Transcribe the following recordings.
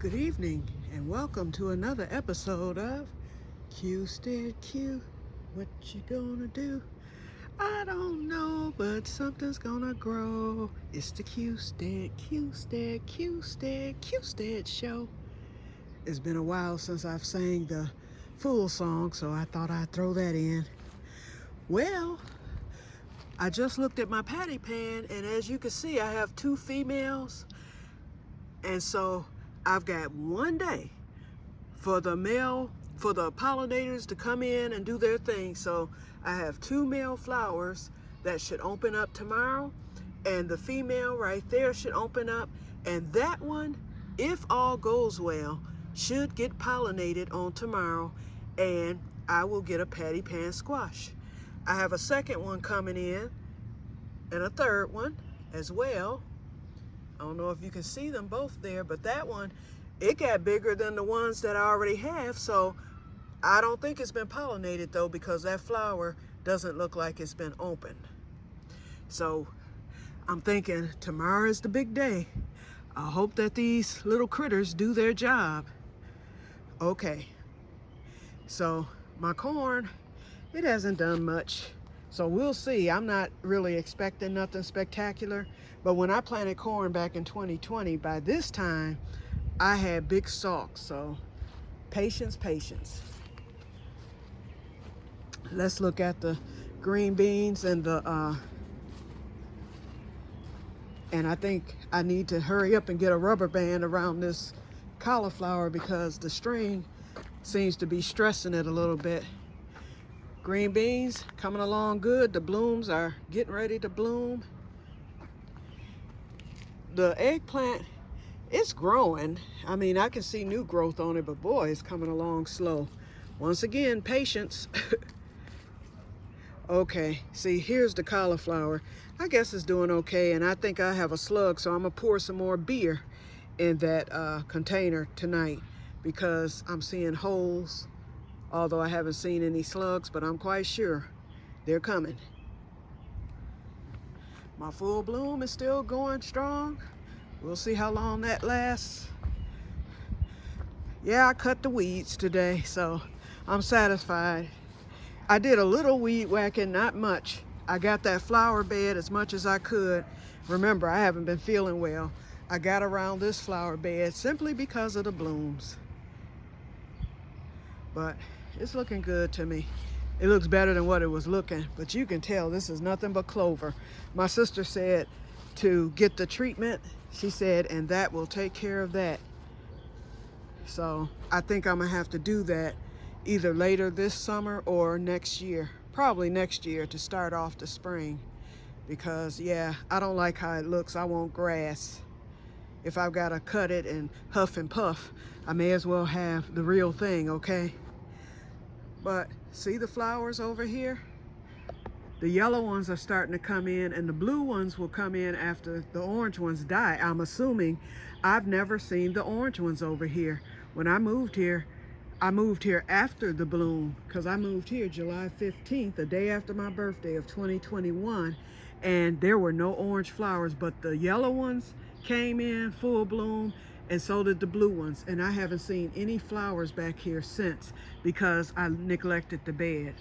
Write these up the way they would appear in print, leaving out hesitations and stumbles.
Good evening and welcome to another episode of Que-stead-Que. What you gonna do? I don't know, but something's gonna grow. It's the Que-stead show. It's been a while since I've sang the full song, so I thought I'd throw that in. Well, I just looked at my patty pan, and as you can see, I have two females. And so I've got one day for the pollinators to come in and do their thing. So I have two male flowers that should open up tomorrow, and the female right there should open up, and that one, if all goes well, should get pollinated on tomorrow, and I will get a patty pan squash. I have a second one coming in and a third one as well. I don't know if you can see them both there, but that one, it got bigger than the ones that I already have, so I don't think it's been pollinated though, because that flower doesn't look like it's been opened. So I'm thinking tomorrow is the big day. I hope that these little critters do their job. Okay, so my corn, it hasn't done much. So we'll see. I'm not really expecting nothing spectacular, but when I planted corn back in 2020, by this time, I had big stalks, so patience. Let's look at the green beans and and I think I need to hurry up and get a rubber band around this cauliflower because the string seems to be stressing it a little bit. Green beans coming along good. The blooms are getting ready to bloom. The eggplant, it's growing. I mean, I can see new growth on it, but boy, it's coming along slow. Once again, patience. Okay, see, here's the cauliflower. I guess it's doing okay, and I think I have a slug, so I'm gonna pour some more beer in that container tonight because I'm seeing holes. Although I haven't seen any slugs, but I'm quite sure they're coming. My full bloom is still going strong. We'll see how long that lasts. Yeah, I cut the weeds today, so I'm satisfied. I did a little weed whacking, not much. I got that flower bed as much as I could. Remember, I haven't been feeling well. I got around this flower bed simply because of the blooms. But it's looking good to me. It looks better than what it was looking, but you can tell this is nothing but clover. My sister said to get the treatment, she said, and that will take care of that. So I think I'm gonna have to do that either later this summer or next year. Probably next year to start off the spring, because yeah, I don't like how it looks. I want grass. If I've got to cut it and huff and puff, I may as well have the real thing, okay? But see the flowers over here? The yellow ones are starting to come in, and the blue ones will come in after the orange ones die. I'm assuming. I've never seen the orange ones over here. When I moved here after the bloom, because I moved here July 15th, the day after my birthday of 2021, and there were no orange flowers, but the yellow ones came in full bloom, and so did the blue ones, and I haven't seen any flowers back here since because I neglected the bed.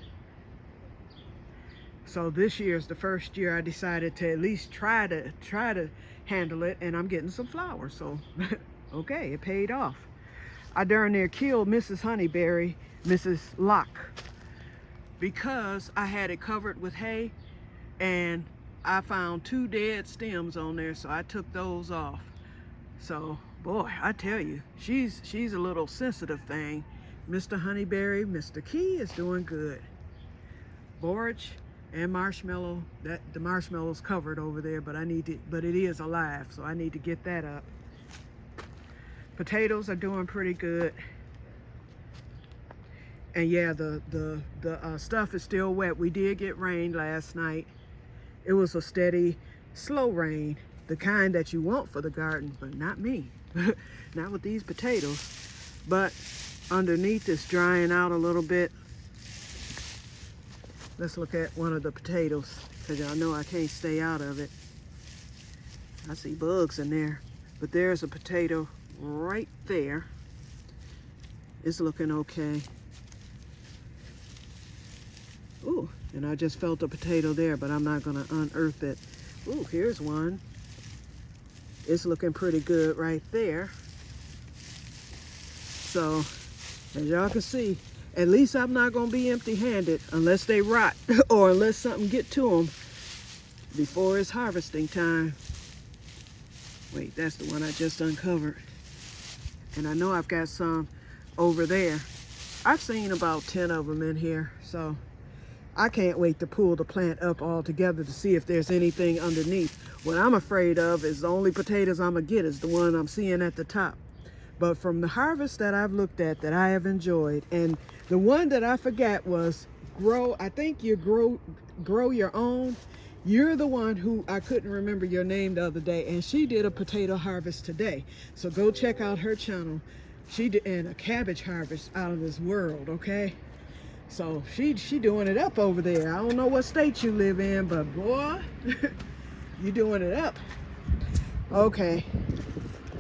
So this year is the first year I decided to at least try to handle it, and I'm getting some flowers, so okay, it paid off. I darn near killed Mrs. Honeyberry, Mrs. Locke, because I had it covered with hay, and I found two dead stems on there, so I took those off. So boy, I tell you, she's a little sensitive thing. Mr. Honeyberry, Mr. Key is doing good. Borage and marshmallow, the marshmallow's covered over there, but but it is alive, so I need to get that up. Potatoes are doing pretty good. And yeah, the stuff is still wet. We did get rain last night. It was a steady, slow rain, the kind that you want for the garden, but not me. Not with these potatoes. But underneath it's drying out a little bit. Let's look at one of the potatoes, because y'all know I can't stay out of it. I see bugs in there, but there's a potato right there. It's looking okay. Ooh, and I just felt a potato there, but I'm not gonna unearth it. Ooh, here's one. It's looking pretty good right there. So, as y'all can see, at least I'm not gonna be empty-handed unless they rot or unless something get to them before it's harvesting time. Wait, that's the one I just uncovered. And I know I've got some over there. I've seen about 10 of them in here, so I can't wait to pull the plant up all together to see if there's anything underneath. What I'm afraid of is the only potatoes I'm gonna get is the one I'm seeing at the top. But from the harvest that I've looked at that I have enjoyed, and the one that I forgot was I think you grow your own. You're the one who, I couldn't remember your name the other day, and she did a potato harvest today. So go check out her channel. She did and a cabbage harvest out of this world, okay? So she doing it up over there. I don't know what state you live in, but boy, you doing it up. Okay,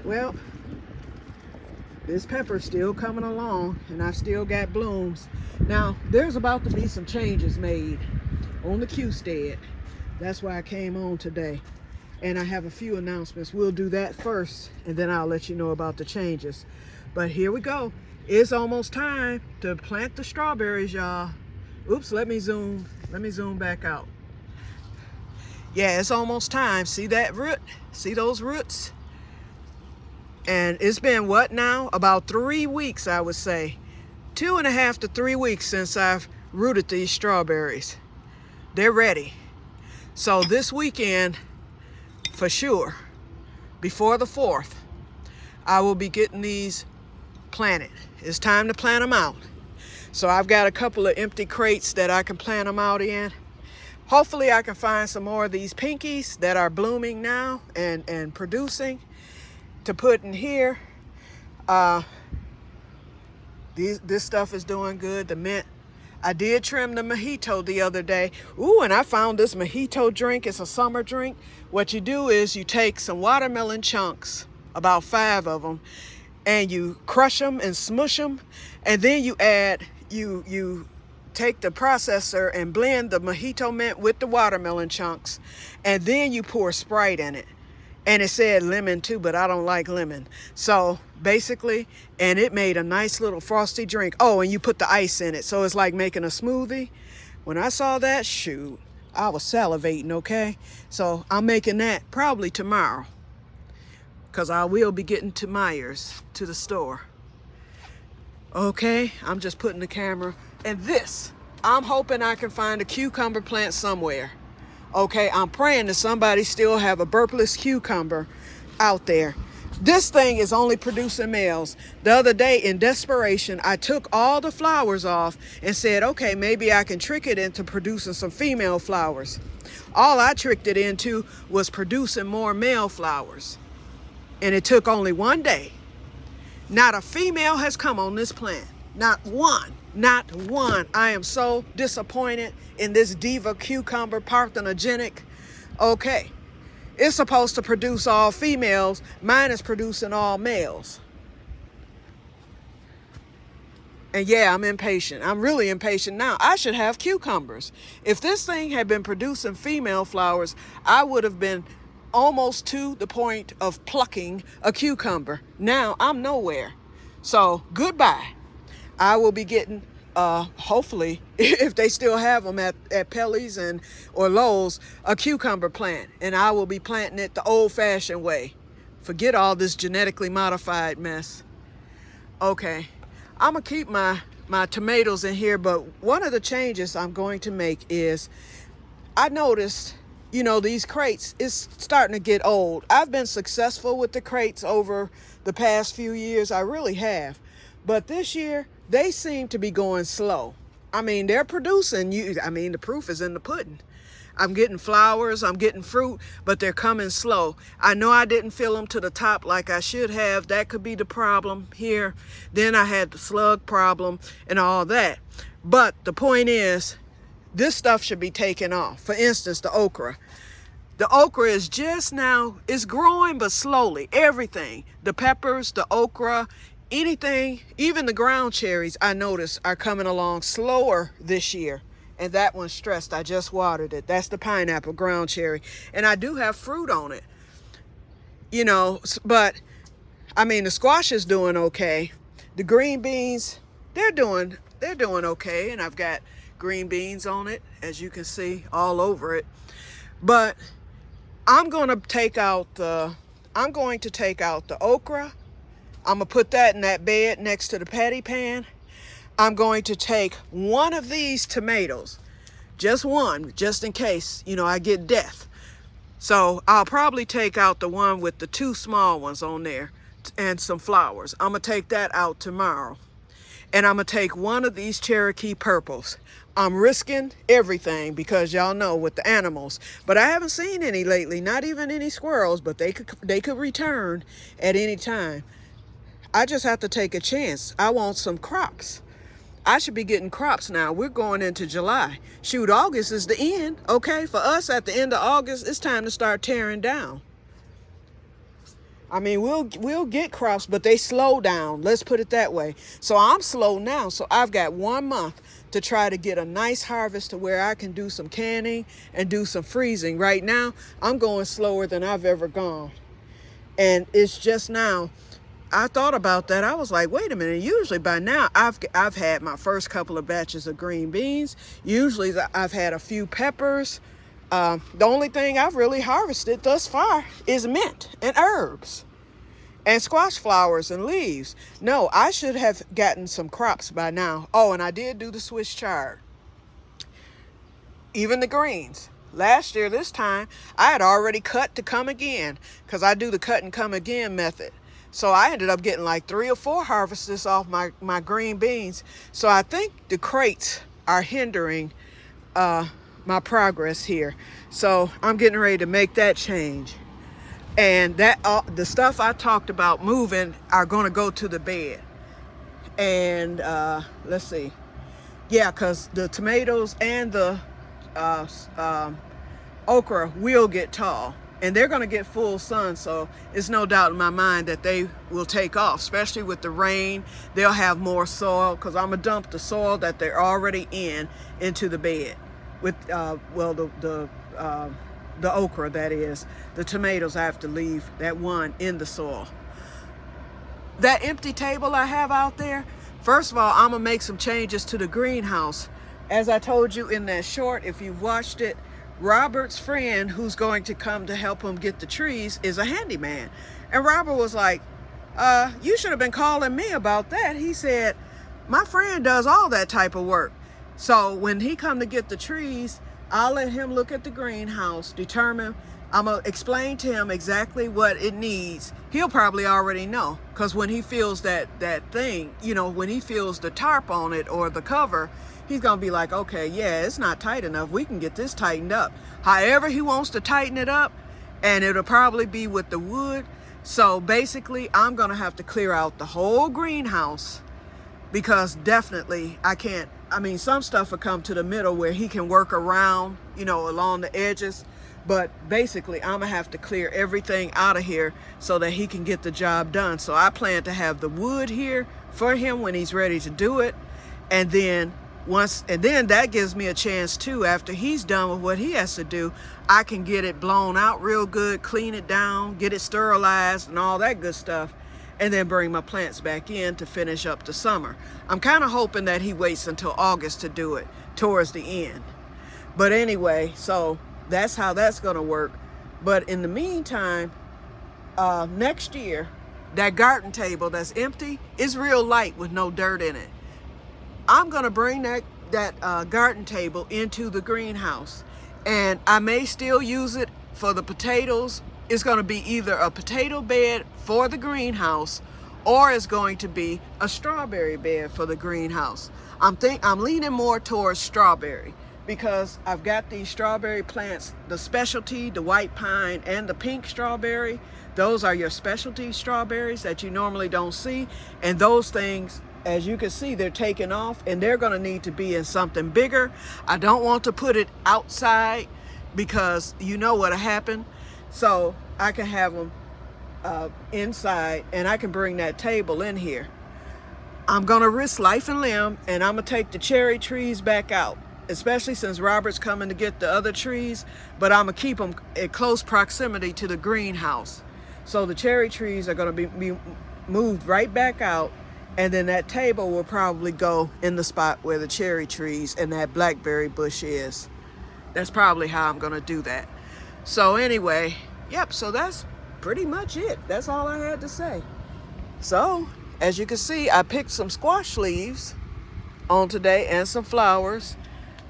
well, this pepper's still coming along, and I've still got blooms. Now, there's about to be some changes made on the Que-stead. That's why I came on today. And I have a few announcements. We'll do that first, and then I'll let you know about the changes. But here we go. It's almost time to plant the strawberries, y'all. Oops, let me zoom back out. Yeah, it's almost time. See that root? See those roots? And it's been what now? About 3 weeks, I would say. 2.5 to 3 weeks since I've rooted these strawberries. They're ready. So this weekend, for sure, before the 4th, I will be getting these planted. It's time to plant them out. So I've got a couple of empty crates that I can plant them out in. Hopefully I can find some more of these pinkies that are blooming now and producing to put in here. This stuff is doing good. The mint. I did trim the mojito the other day. Ooh, and I found this mojito drink. It's a summer drink. What you do is you take some watermelon chunks, about 5 of them, and you crush them and smush them, and then you add, you take the processor and blend the mojito mint with the watermelon chunks, and then you pour Sprite in it. And it said lemon too, but I don't like lemon. So basically, and it made a nice little frosty drink. Oh, and you put the ice in it. So it's like making a smoothie. When I saw that, shoot, I was salivating, okay? So I'm making that probably tomorrow, because I will be getting to Myers, to the store. Okay, I'm just putting the camera. And this, I'm hoping I can find a cucumber plant somewhere. Okay, I'm praying that somebody still have a burpless cucumber out there. This thing is only producing males. The other day, in desperation, I took all the flowers off and said, okay, maybe I can trick it into producing some female flowers. All I tricked it into was producing more male flowers. And it took only 1 day. Not a female has come on this plant. Not one. Not one. I am so disappointed in this diva cucumber parthenogenic. Okay, it's supposed to produce all females. Mine is producing all males. And yeah, I'm impatient. I'm really impatient now. I should have cucumbers. If this thing had been producing female flowers, I would have been almost to the point of plucking a cucumber. Now I'm nowhere. So goodbye. I will be getting, hopefully, if they still have them at Pelly's or Lowe's, a cucumber plant. And I will be planting it the old-fashioned way. Forget all this genetically modified mess. Okay, I'm going to keep my tomatoes in here, but one of the changes I'm going to make is, I noticed, you know, these crates is starting to get old. I've been successful with the crates over the past few years. I really have. But this year, they seem to be going slow. I mean, they're producing. The proof is in the pudding. I'm getting flowers, I'm getting fruit, but they're coming slow. I know I didn't fill them to the top like I should have. That could be the problem here. Then I had the slug problem and all that. But the point is, this stuff should be taken off. For instance, the okra. The okra is just now, it's growing, but slowly. Everything, the peppers, the okra, anything, even the ground cherries, I noticed are coming along slower this year. And that one's stressed. I just watered it. That's the pineapple ground cherry. And I do have fruit on it, you know, but I mean, the squash is doing okay. The green beans, they're doing okay. And I've got green beans on it, as you can see, all over it. But I'm going to take out the okra. I'm going to put that in that bed next to the patty pan. I'm going to take one of these tomatoes, just one, just in case, you know, I get death. So I'll probably take out the one with the two small ones on there and some flowers. I'm going to take that out tomorrow. And I'm going to take one of these Cherokee purples. I'm risking everything because y'all know with the animals. But I haven't seen any lately, not even any squirrels, but they could return at any time. I just have to take a chance. I want some crops. I should be getting crops now. We're going into July. Shoot, August is the end, okay? For us, at the end of August, it's time to start tearing down. I mean, we'll get crops, but they slow down. Let's put it that way. So I'm slow now. So I've got 1 month to try to get a nice harvest to where I can do some canning and do some freezing. Right now, I'm going slower than I've ever gone. And it's just now, I thought about that. I was like, wait a minute. Usually by now, I've had my first couple of batches of green beans. Usually I've had a few peppers. The only thing I've really harvested thus far is mint and herbs and squash flowers and leaves. No, I should have gotten some crops by now. Oh, and I did do the Swiss chard. Even the greens. Last year, this time, I had already cut to come again because I do the cut and come again method. So I ended up getting like 3 or 4 harvests off my green beans. So I think the crates are hindering my progress here. So I'm getting ready to make that change. And that the stuff I talked about moving are going to go to the bed. And let's see. Yeah, because the tomatoes and the okra will get tall. And they're going to get full sun, so it's no doubt in my mind that they will take off, especially with the rain. They'll have more soil because I'm going to dump the soil that they're already in into the bed. With well, the okra, that is. The tomatoes, I have to leave that one in the soil. That empty table I have out there, first of all, I'm going to make some changes to the greenhouse. As I told you in that short, if you've watched it, Robert's friend who's going to come to help him get the trees is a handyman. And Robert was like, you should have been calling me about that. He said, my friend does all that type of work. So when he come to get the trees, I'll let him look at the greenhouse, determine, I'm going to explain to him exactly what it needs. He'll probably already know, because when he feels that thing, you know, when he feels the tarp on it or the cover, he's going to be like, okay, yeah, it's not tight enough. We can get this tightened up. However he wants to tighten it up, and it'll probably be with the wood. So basically, I'm going to have to clear out the whole greenhouse because definitely I can't. I mean, some stuff will come to the middle where he can work around, you know, along the edges. But basically, I'm going to have to clear everything out of here so that he can get the job done. So I plan to have the wood here for him when he's ready to do it. And then that gives me a chance too, after he's done with what he has to do, I can get it blown out real good, clean it down, get it sterilized and all that good stuff, and then bring my plants back in to finish up the summer. I'm kind of hoping that he waits until August to do it, towards the end. But anyway, so that's how that's going to work. But in the meantime, next year, that garden table that's empty is real light with no dirt in it. I'm going to bring that garden table into the greenhouse, and I may still use it for the potatoes. It's going to be either a potato bed for the greenhouse, or it's going to be a strawberry bed for the greenhouse. I'm leaning more towards strawberry because I've got these strawberry plants, the specialty, the white pine, and the pink strawberry. Those are your specialty strawberries that you normally don't see, and those things, as you can see, they're taking off and they're going to need to be in something bigger. I don't want to put it outside because you know what'll happen. So I can have them inside, and I can bring that table in here. I'm gonna risk life and limb, and I'm gonna take the cherry trees back out, especially since Robert's coming to get the other trees, but I'm gonna keep them in close proximity to the greenhouse. So the cherry trees are gonna be moved right back out, and then that table will probably go in the spot where the cherry trees and that blackberry bush is. That's probably how I'm gonna do that. So anyway, yep, so that's pretty much it. That's all I had to say. So as you can see, I picked some squash leaves on today and some flowers,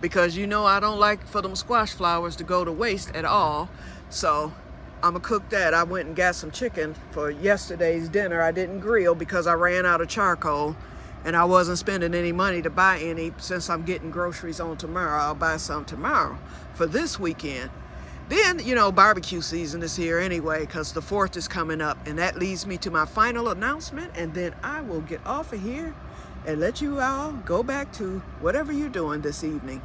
because you know I don't like for them squash flowers to go to waste at all. So I'm gonna cook that. I went and got some chicken for yesterday's dinner. I didn't grill because I ran out of charcoal, and I wasn't spending any money to buy any. Since I'm getting groceries on tomorrow, I'll buy some tomorrow for this weekend. Then, you know, barbecue season is here anyway, because the 4th is coming up, and that leads me to my final announcement, and then I will get off of here and let you all go back to whatever you're doing this evening.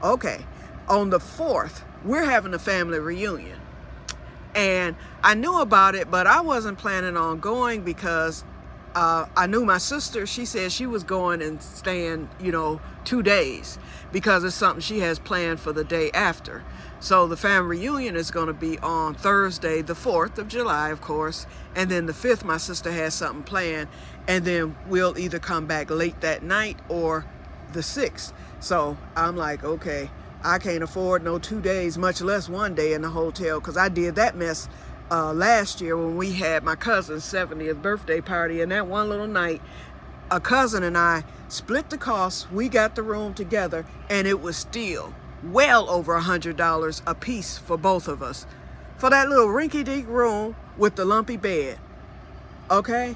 Okay, on the 4th, we're having a family reunion. And I knew about it, but I wasn't planning on going because I knew my sister. She said she was going and staying, you know, 2 days, because it's something she has planned for the day after. So the family reunion is going to be on Thursday, the 4th of July, of course. And then the 5th, my sister has something planned. And then we'll either come back late that night or the 6th. So I'm like, okay, I can't afford no 2 days, much less 1 day in the hotel, because I did that mess last year when we had my cousin's 70th birthday party. And that one little night, a cousin and I split the costs. We got the room together, and it was still well over $100 a piece for both of us for that little rinky-dink room with the lumpy bed. Okay,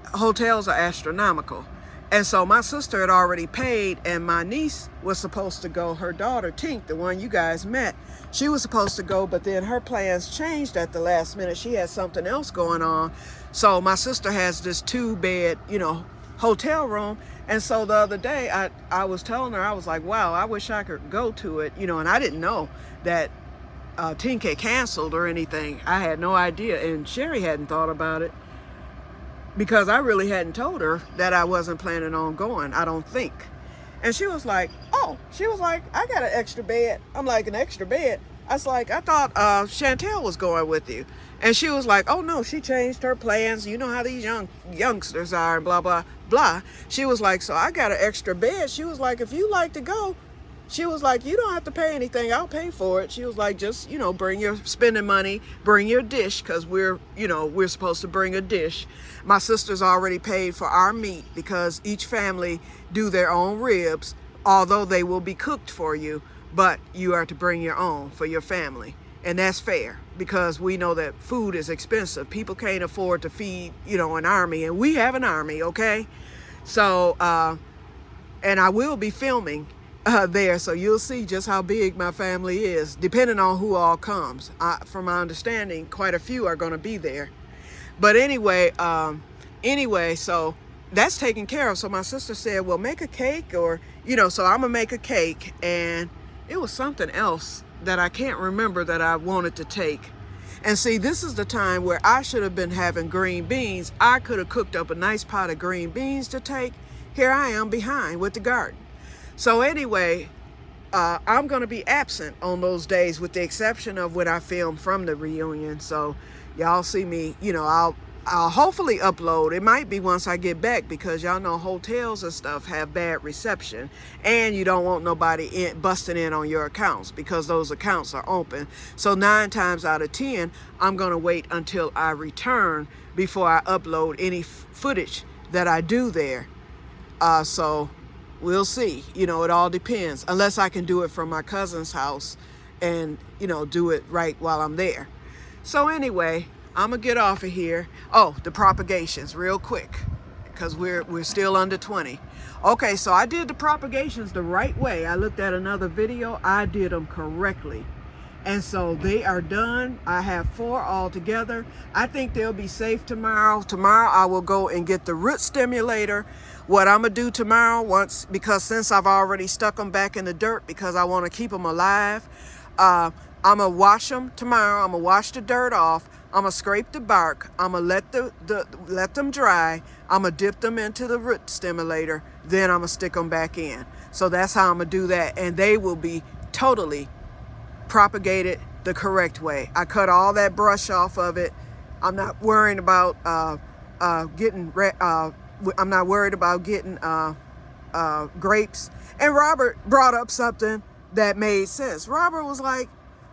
hotels are astronomical. And so my sister had already paid, and my niece was supposed to go. Her daughter Tink, the one you guys met, she was supposed to go, but then her plans changed at the last minute. She had something else going on. So my sister has this 2-bed, you know, hotel room. And so the other day I was telling her, I was like, wow, I wish I could go to it, you know. And I didn't know that Tink had canceled or anything. I had no idea, and Sherry hadn't thought about it, because I really hadn't told her that I wasn't planning on going, I don't think. And she was like, oh, I got an extra bed. I'm like, an extra bed? I was like, I thought Chantel was going with you. And she was like, oh no, she changed her plans. You know how these youngsters are, and blah, blah, blah. She was like, so I got an extra bed. She was like, if you like to go, she was like, you don't have to pay anything. I'll pay for it. She was like, just, you know, bring your spending money, bring your dish, because we're supposed to bring a dish. My sister's already paid for our meat, because each family do their own ribs, although they will be cooked for you, but you are to bring your own for your family. And that's fair, because we know that food is expensive. People can't afford to feed, you know, an army, and we have an army, okay? So, and I will be filming there, so you'll see just how big my family is, depending on who all comes. From my understanding, quite a few are going to be there. But anyway, so that's taken care of. So my sister said, well, make a cake, or, you know, so I'm gonna make a cake. And it was something else that I can't remember that I wanted to take. And see, this is the time where I should have been having green beans. I could have cooked up a nice pot of green beans to take. Here I am behind with the garden. So anyway, I'm going to be absent on those days, with the exception of when I film from the reunion. So y'all see me, you know, I'll hopefully upload. It might be once I get back, because y'all know hotels and stuff have bad reception, and you don't want nobody busting in on your accounts, because those accounts are open. So 9 times out of 10, I'm going to wait until I return before I upload any footage that I do there. So we'll see. You know, it all depends, unless I can do it from my cousin's house and, you know, do it right while I'm there. So anyway, I'm gonna get off of here. Oh, the propagations real quick, because we're still under 20. Okay, so I did the propagations the right way. I looked at another video. I did them correctly. And so they are done. I have 4 all together. I think they'll be safe tomorrow. Tomorrow I will go and get the root stimulator. What I'm gonna do tomorrow, because since I've already stuck them back in the dirt, because I want to keep them alive, I'm going to wash them tomorrow. I'm going to wash the dirt off. I'm going to scrape the bark. I'm going to let them dry. I'm going to dip them into the root stimulator. Then I'm going to stick them back in. So that's how I'm going to do that. And they will be totally propagated the correct way. I cut all that brush off of it. I'm not worrying about getting grapes. And Robert brought up something that made sense. Robert was like,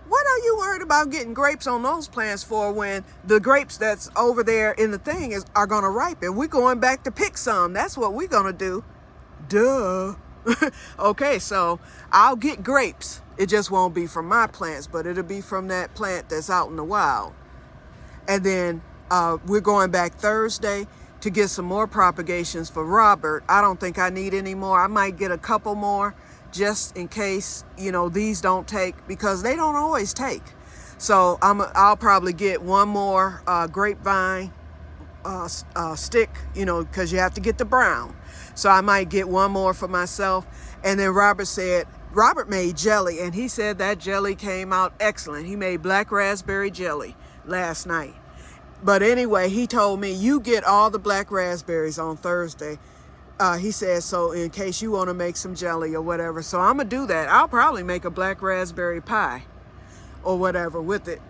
what are you worried about getting grapes on those plants for when the grapes that's over there in the thing are going to ripen? We're going back to pick some. That's what we're going to do. Duh. Okay, so I'll get grapes. It just won't be from my plants, but it'll be from that plant that's out in the wild. And then we're going back Thursday to get some more propagations for Robert. I don't think I need any more. I might get a couple more just in case, you know, these don't take, because they don't always take. So I'll probably get one more grapevine stick, you know, because you have to get the brown. So I might get one more for myself. And then Robert made jelly, and he said that jelly came out excellent. He made black raspberry jelly last night. But anyway, he told me, you get all the black raspberries on Thursday. He said, so in case you want to make some jelly or whatever. So I'm going to do that. I'll probably make a black raspberry pie or whatever with it.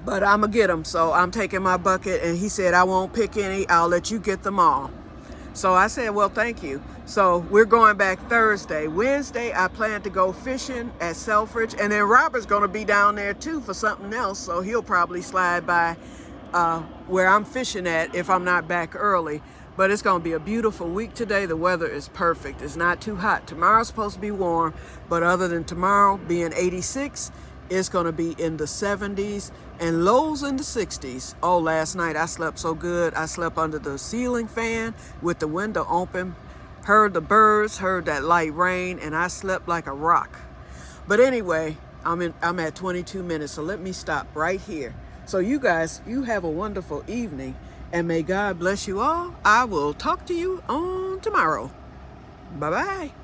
But I'm going to get them. So I'm taking my bucket, and he said, I won't pick any. I'll let you get them all. So I said, well, thank you. So we're going back Thursday. Wednesday, I plan to go fishing at Selfridge. And then Robert's going to be down there, too, for something else. So he'll probably slide by where I'm fishing at if I'm not back early. But it's going to be a beautiful week today. The weather is perfect. It's not too hot. Tomorrow's supposed to be warm. But other than tomorrow being 86, it's going to be in the 70s and lows in the 60s. Oh, last night I slept so good. I slept under the ceiling fan with the window open, heard the birds, heard that light rain, and I slept like a rock. But anyway, I'm at 22 minutes, so let me stop right here. So you guys, you have a wonderful evening, and may God bless you all. I will talk to you on tomorrow. Bye-bye.